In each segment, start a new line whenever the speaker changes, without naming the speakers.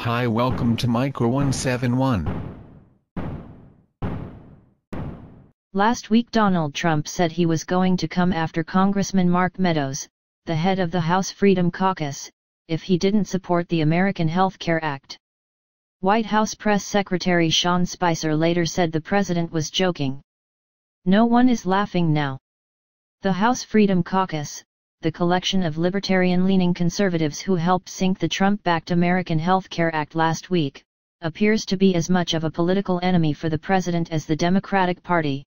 Hi, welcome to Micro 171.
Last week Donald Trump said he was going to come after Congressman Mark Meadows, the head of the House Freedom Caucus, if he didn't support the American Health Care Act. White House Press Secretary Sean Spicer later said the president was joking. No one is laughing now. The House Freedom Caucus, the collection of libertarian-leaning conservatives who helped sink the Trump-backed American Health Care Act last week, appears to be as much of a political enemy for the president as the Democratic Party.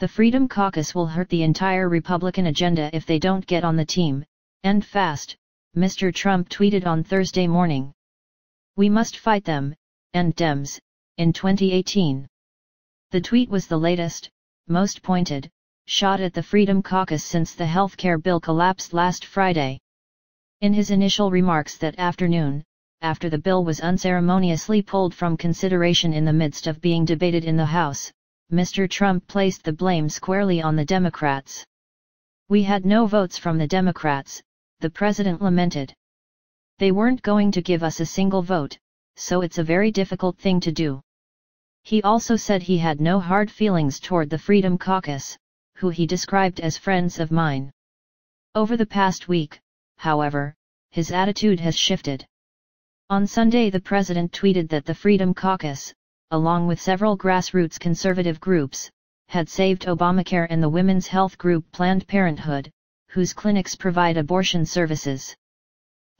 The Freedom Caucus will hurt the entire Republican agenda if they don't get on the team, and fast, Mr. Trump tweeted on Thursday morning. We must fight them, and Dems, in 2018. The tweet was the latest, most pointed, shot at the Freedom Caucus since the healthcare bill collapsed last Friday. In his initial remarks that afternoon, after the bill was unceremoniously pulled from consideration in the midst of being debated in the House, Mr. Trump placed the blame squarely on the Democrats. We had no votes from the Democrats, the president lamented. They weren't going to give us a single vote, so it's a very difficult thing to do. He also said he had no hard feelings toward the Freedom Caucus, who he described as friends of mine. Over the past week, however, his attitude has shifted. On Sunday the president tweeted that the Freedom Caucus, along with several grassroots conservative groups, had saved Obamacare and the women's health group Planned Parenthood, whose clinics provide abortion services.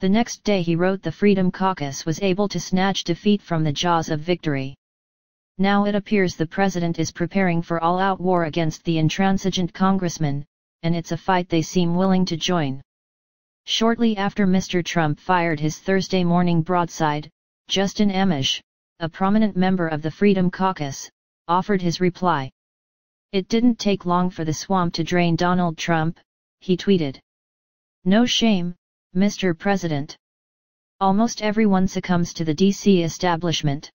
The next day he wrote the Freedom Caucus was able to snatch defeat from the jaws of victory. Now it appears the president is preparing for all-out war against the intransigent congressman, and it's a fight they seem willing to join. Shortly after Mr. Trump fired his Thursday morning broadside, Justin Amash, a prominent member of the Freedom Caucus, offered his reply. It didn't take long for the swamp to drain Donald Trump, he tweeted. No shame, Mr. President. Almost everyone succumbs to the D.C. establishment.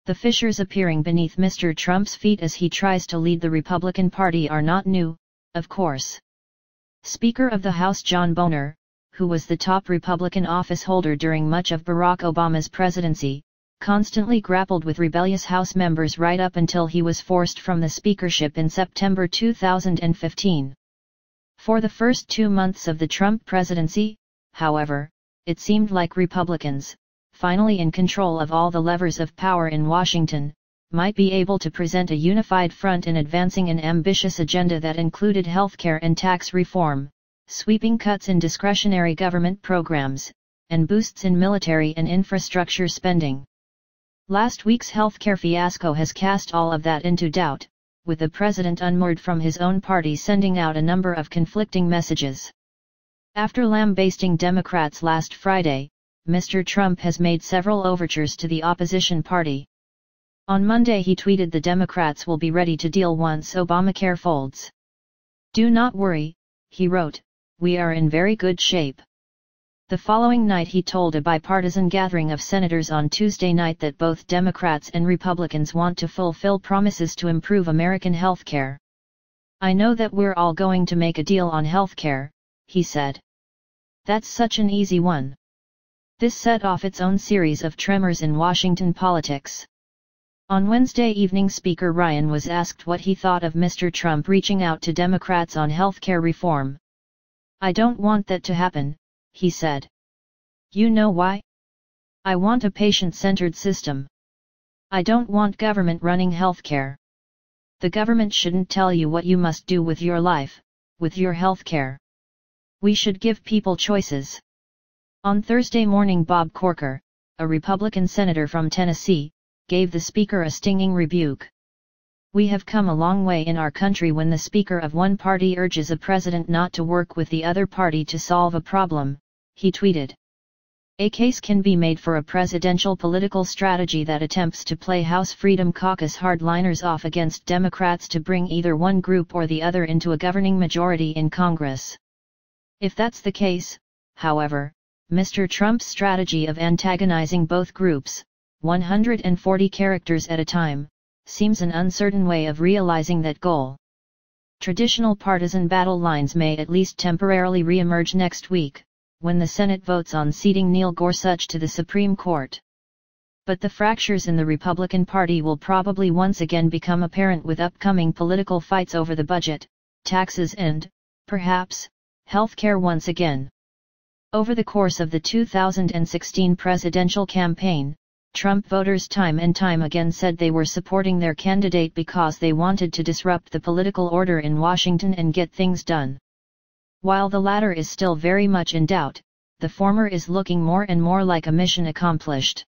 The fissures appearing beneath Mr. Trump's feet as he tries to lead the Republican Party are not new, of course. Speaker of the House John Boehner, who was the top Republican office holder during much of Barack Obama's presidency, constantly grappled with rebellious House members right up until he was forced from the speakership in September 2015. For the first 2 months of the Trump presidency, however, it seemed like Republicans, finally in control of all the levers of power in Washington, might be able to present a unified front in advancing an ambitious agenda that included healthcare and tax reform, sweeping cuts in discretionary government programs, and boosts in military and infrastructure spending. Last week's healthcare fiasco has cast all of that into doubt, with the president unmoored from his own party sending out a number of conflicting messages. After lambasting Democrats last Friday, Mr. Trump has made several overtures to the opposition party. On Monday he tweeted the Democrats will be ready to deal once Obamacare folds. Do not worry, he wrote, we are in very good shape. The following night he told a bipartisan gathering of senators on Tuesday night that both Democrats and Republicans want to fulfill promises to improve American health care. I know that we're all going to make a deal on health care, he said. That's such an easy one. This set off its own series of tremors in Washington politics. On Wednesday evening Speaker Ryan was asked what he thought of Mr. Trump reaching out to Democrats on health care reform. I don't want that to happen, he said. You know why? I want a patient-centered system. I don't want government running healthcare. The government shouldn't tell you what you must do with your life, with your healthcare. We should give people choices. On Thursday morning Bob Corker, a Republican senator from Tennessee, gave the speaker a stinging rebuke. We have come a long way in our country when the speaker of one party urges a president not to work with the other party to solve a problem, he tweeted. A case can be made for a presidential political strategy that attempts to play House Freedom Caucus hardliners off against Democrats to bring either one group or the other into a governing majority in Congress. If that's the case, however, Mr. Trump's strategy of antagonizing both groups, 140 characters at a time, seems an uncertain way of realizing that goal. Traditional partisan battle lines may at least temporarily re-emerge next week, when the Senate votes on seating Neil Gorsuch to the Supreme Court. But the fractures in the Republican Party will probably once again become apparent with upcoming political fights over the budget, taxes and, perhaps, healthcare once again. Over the course of the 2016 presidential campaign, Trump voters time and time again said they were supporting their candidate because they wanted to disrupt the political order in Washington and get things done. While the latter is still very much in doubt, the former is looking more and more like a mission accomplished.